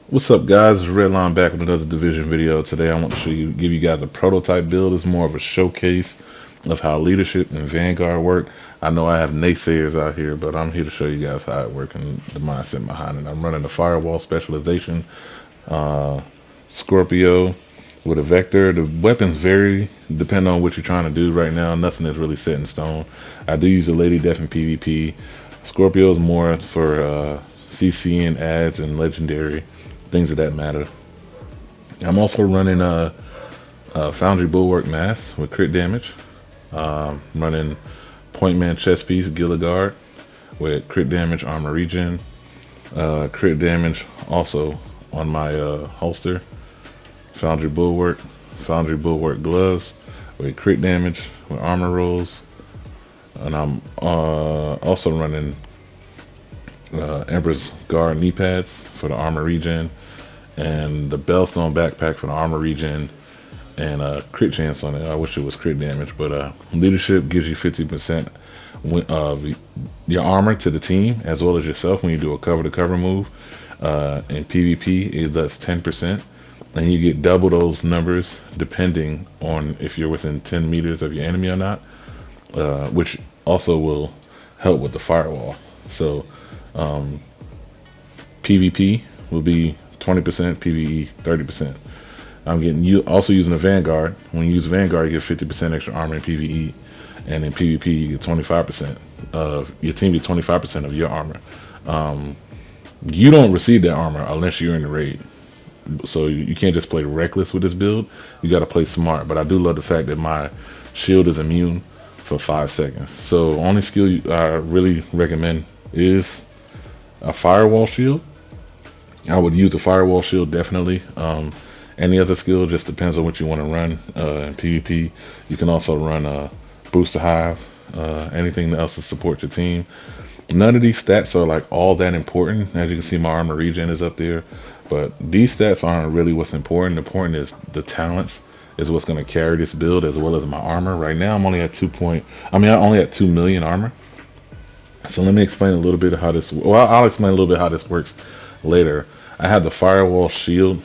What's up, guys? It's Redline back with another division video. Today I want to give you guys a prototype build. It's more of a showcase of how leadership and Vanguard work. I know I have naysayers out here, but I'm here to show you guys how it works and the mindset behind it. I'm running the firewall specialization, uh, Scorpio with a vector. The weapons vary depending on what you're trying to do right now. Nothing is really set in stone. I do use a Lady Death in PvP. Scorpio is more for CC and ads and legendary things of that matter. I'm also running a Foundry Bulwark Mass with crit damage. Running Point Man Chest Piece Gilligard with crit damage, armor regen, crit damage also on my holster. Foundry Bulwark gloves with crit damage with armor rolls, and I'm also running Emperor's Guard knee pads for the armor regen, and the Bellstone backpack for the armor regen, and a crit chance on it. I wish it was crit damage, but leadership gives you 50% your armor to the team as well as yourself when you do a cover to cover move. In PvP, it does 10%, and you get double those numbers depending on if you're within 10 meters of your enemy or not, which also will help with the firewall. So PvP will be 20%, PvE 30%. I'm getting you also using the Vanguard. When you use Vanguard, you get 50% extra armor in PvE, and in PvP you get 25% of your team get 25% of your armor. You don't receive that armor unless you're in the raid, so you can't just play reckless with this build. You got to play smart. But I do love the fact that my shield is immune for 5 seconds. So only skill I really recommend is a firewall shield. I would use a firewall shield definitely. Any other skill just depends on what you want to run. In PvP, you can also run Booster Hive, anything else to support your team. None of these stats are like all that important. As you can see, my armor regen is up there, but these stats aren't really what's important. The important is the talents is what's going to carry this build as well as my armor. Right now, I'm only at I only at 2 million armor. So let me explain a little bit of how this. Well, I'll explain a little bit how this works later. I have the firewall shield.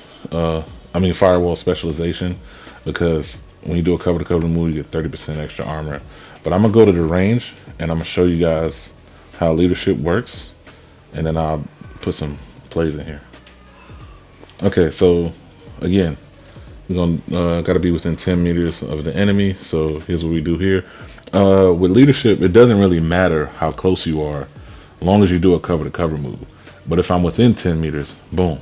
Firewall specialization, because when you do a cover to cover move, you get 30% extra armor. But I'm gonna go to the range and I'm gonna show you guys how leadership works, and then I'll put some plays in here. Okay, so again, we're gonna gotta be within 10 meters of the enemy. So here's what we do here. With leadership, it doesn't really matter how close you are, as long as you do a cover to cover move. But if I'm within 10 meters, boom,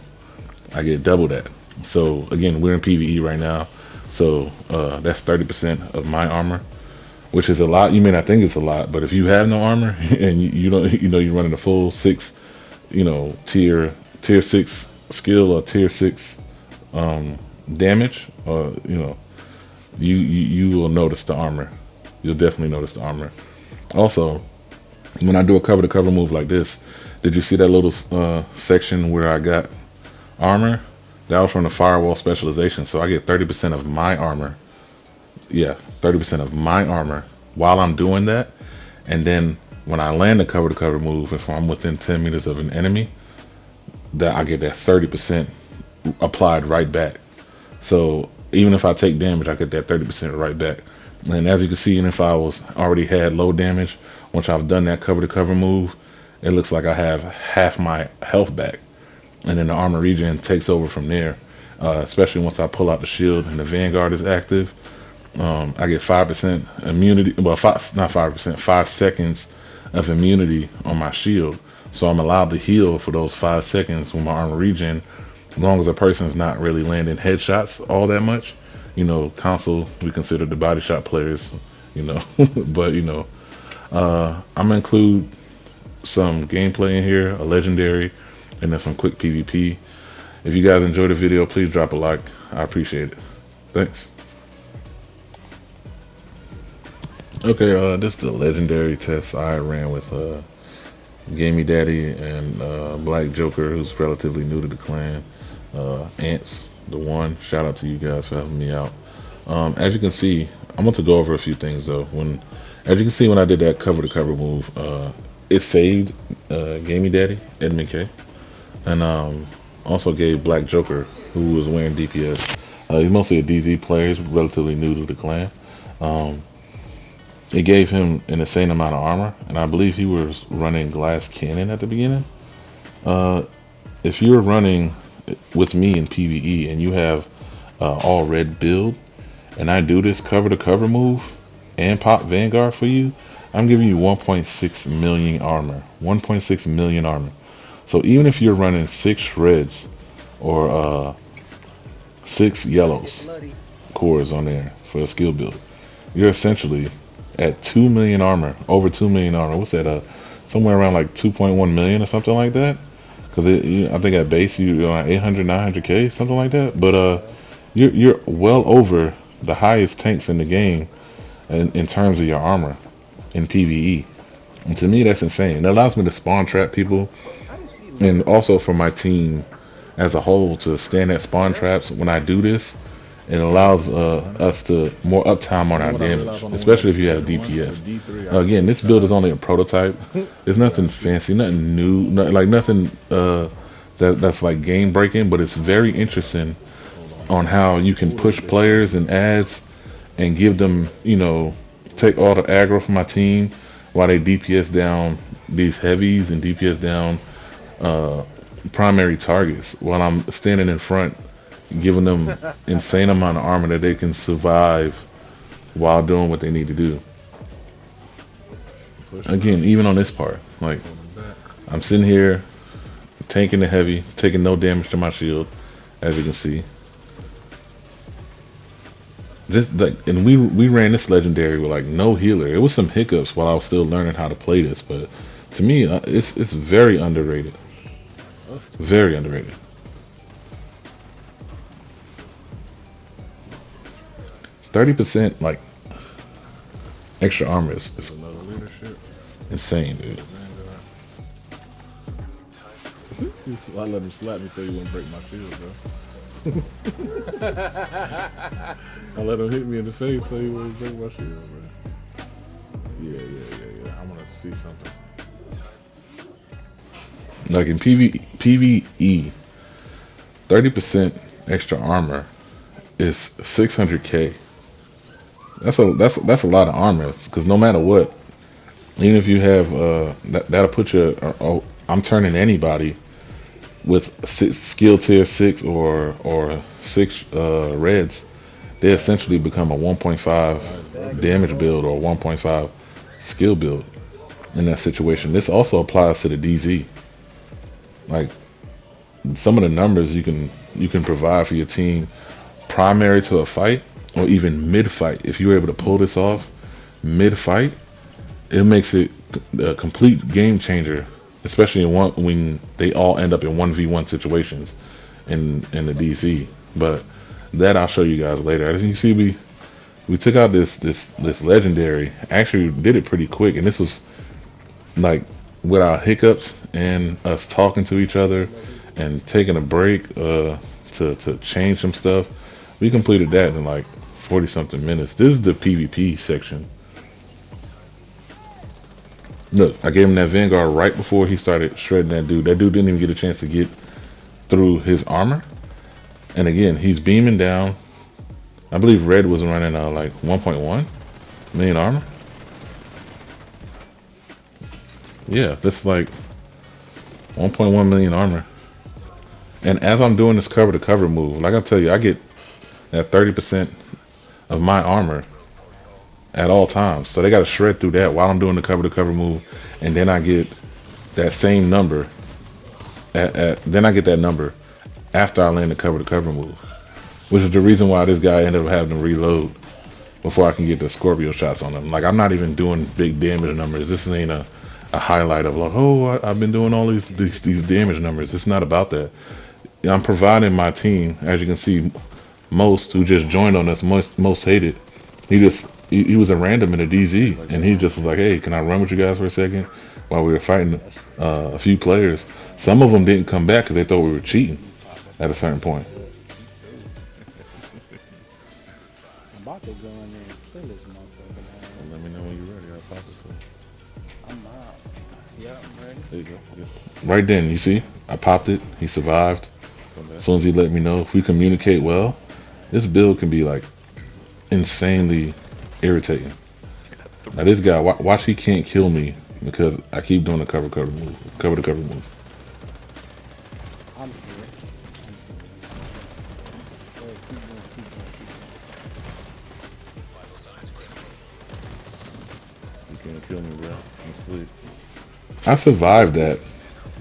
I get double that. So again, we're in PvE right now, so that's 30% of my armor, which is a lot. You may not think it's a lot, but if you have no armor and you don't, you're running a full 6, tier 6 skill or tier 6 damage, or you will notice the armor. You'll definitely notice the armor. Also, when I do a cover to cover move like this, did you see that little section where I got armor? That was from the firewall specialization, so I get 30% of my armor. Yeah, 30% of my armor while I'm doing that. And then when I land a cover to cover move, if I'm within 10 meters of an enemy, that I get that 30% applied right back. So even if I take damage, I get that 30% right back. And as you can see, even if I was already had low damage, once I've done that cover to cover move, it looks like I have half my health back. And then the armor regen takes over from there, especially once I pull out the shield and the Vanguard is active. I get 5% immunity, well, not 5%, 5 seconds of immunity on my shield. So I'm allowed to heal for those 5 seconds with my armor regen, as long as a person's not really landing headshots all that much. Console, we consider the body shot players, but I'm gonna include some gameplay in here, a legendary, and then some quick PvP. If you guys enjoyed the video, please drop a like. I appreciate it. Thanks. Okay, this is the legendary test I ran with Gamey Daddy and Black Joker, who's relatively new to the clan. Ants, the one. Shout out to you guys for helping me out. As you can see, I'm going to go over a few things though. As you can see, when I did that cover to cover move, it saved Gamey Daddy, Edmund K. And also gave Black Joker, who was wearing DPS. He's mostly a DZ player. He's relatively new to the clan. Um, it gave him an insane amount of armor, and I believe he was running glass cannon at the beginning. Uh, if you're running with me in PvE and you have all red build, and I do this cover to cover move and pop Vanguard for you, I'm giving you 1.6 million armor. 1.6 million armor. So even if you're running 6 shreds or 6 yellows cores on there for a skill build, you're essentially at 2 million armor, over 2 million armor. What's that? Somewhere around like 2.1 million or something like that. Because I think at base you're on 800, 900k, something like that. But you're well over the highest tanks in the game in terms of your armor in PvE. And to me, that's insane. It allows me to spawn trap people, and also for my team as a whole to stand at spawn traps when I do this. It allows us to more uptime on our damage, especially if you have DPS. Again, this build is only a prototype. It's nothing fancy, nothing new, nothing that's like game breaking. But it's very interesting on how you can push players and ads and give them, take all the aggro from my team while they DPS down these heavies and DPS down primary targets while I'm standing in front, giving them insane amount of armor that they can survive while doing what they need to do. Again, even on this part, like I'm sitting here tanking the heavy, taking no damage to my shield, as you can see. And we ran this legendary with like no healer. It was some hiccups while I was still learning how to play this, but to me, it's very underrated. Very underrated. 30% like extra armor is insane, dude. I let him slap me so he wouldn't break my shield, bro. I let him hit me in the face so he wouldn't break my shield, bro. Yeah. I want to see something. Like in PvE, 30% extra armor is 600k. That's a lot of armor, because no matter what, even if you have that'll put you. I'm turning anybody with skill tier 6 or 6 reds. They essentially become a 1.5 damage build or 1.5 skill build in that situation. This also applies to the DZ. Like some of the numbers you can provide for your team primary to a fight or even mid-fight. If you're able to pull this off mid-fight, it makes it a complete game changer, especially when they all end up in 1v1 situations in the DC. But that I'll show you guys later. As you see, we took out this legendary. Actually did it pretty quick, and this was like without hiccups and us talking to each other and taking a break to change some stuff. We completed that in like 40 something minutes. This is the PvP section. Look, I gave him that Vanguard right before he started shredding that dude. That dude didn't even get a chance to get through his armor. And again, he's beaming down. I believe Red was running like 1.1 million armor. Yeah, that's like 1.1 million armor. And as I'm doing this cover to cover move, like I tell you, I get that 30% of my armor at all times. So they got to shred through that while I'm doing the cover to cover move, and then I get that same number. Then I get that number after I land the cover to cover move, which is the reason why this guy ended up having to reload before I can get the Scorpio shots on him. Like I'm not even doing big damage numbers. This ain't a highlight of like, oh, I've been doing all these damage numbers. It's not about that. I'm providing my team, as you can see, Most, who just joined on us, most hated. He was a random in a DZ, and he just was like, hey, can I run with you guys for a second while we were fighting a few players. Some of them didn't come back because they thought we were cheating at a certain point. I'm about to go in there and kill this motherfucker. Let me know when you're ready. I'll pop it for you. I'm out. Yeah, I'm ready. There you go. Yeah. Right then, you see, I popped it. He survived. As soon as he let me know, if we communicate well, this build can be like insanely irritating. Now this guy, watch he can't kill me because I keep doing the cover move, cover to cover move. I'm here. Go ahead, keep going, keep going, keep going. You can't kill me, bro. I'm asleep. I survived that.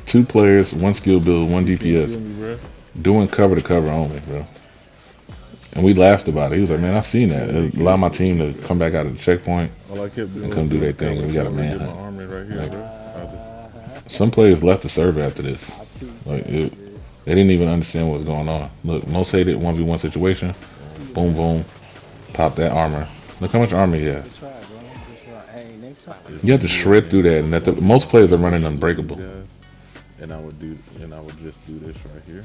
2 players, 1 skill build, 1 You can't kill DPS, me, bro. doing cover to cover only, bro. And we laughed about it. He was like, "Man, I seen that. It allowed my team to come back out of the checkpoint." All I kept doing And come do their thing, and we got a cover, get my manhunt. army right here, bro. Some players left the server after this. I keep Like going, they didn't even understand what was going on. Look, most hated 1v1 situation. Boom, boom, pop that armor. Look how much armor he has. Just try, bro. Just try. Hey, next time. You have to shred through that, and most players are running unbreakable. Guys, and I would just do this right here.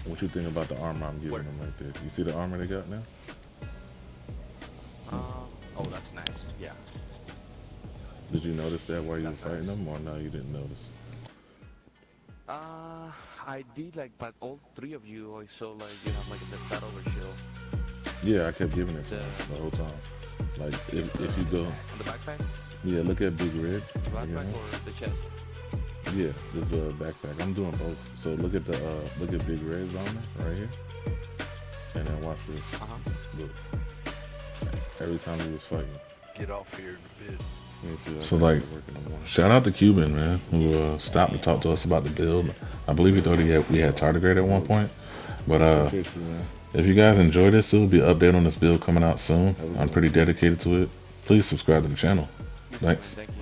What you think about the armor I'm giving them right there? You see the armor they got now? Oh, that's nice. Yeah. Did you notice that while you was fighting them, or no, you didn't notice? I did like, but all 3 of you, I saw like you have like the battle shield. Yeah, I kept giving it to them the whole time. Like if you go, On the backpack? yeah, look at Big Red. The backpack or the chest? Yeah, there's a backpack. I'm doing both. So look at Big Red's armor right here, and then watch this. Look, every time he was fighting. Get off here in a bit. Me too, So like, shout out to Cuban, man, who stopped to talk to us about the build. I believe he thought we had tardigrade at one point. But if you guys enjoy this, there will be an update on this build coming out soon. I'm pretty dedicated to it. Please subscribe to the channel. Thanks. Thank you.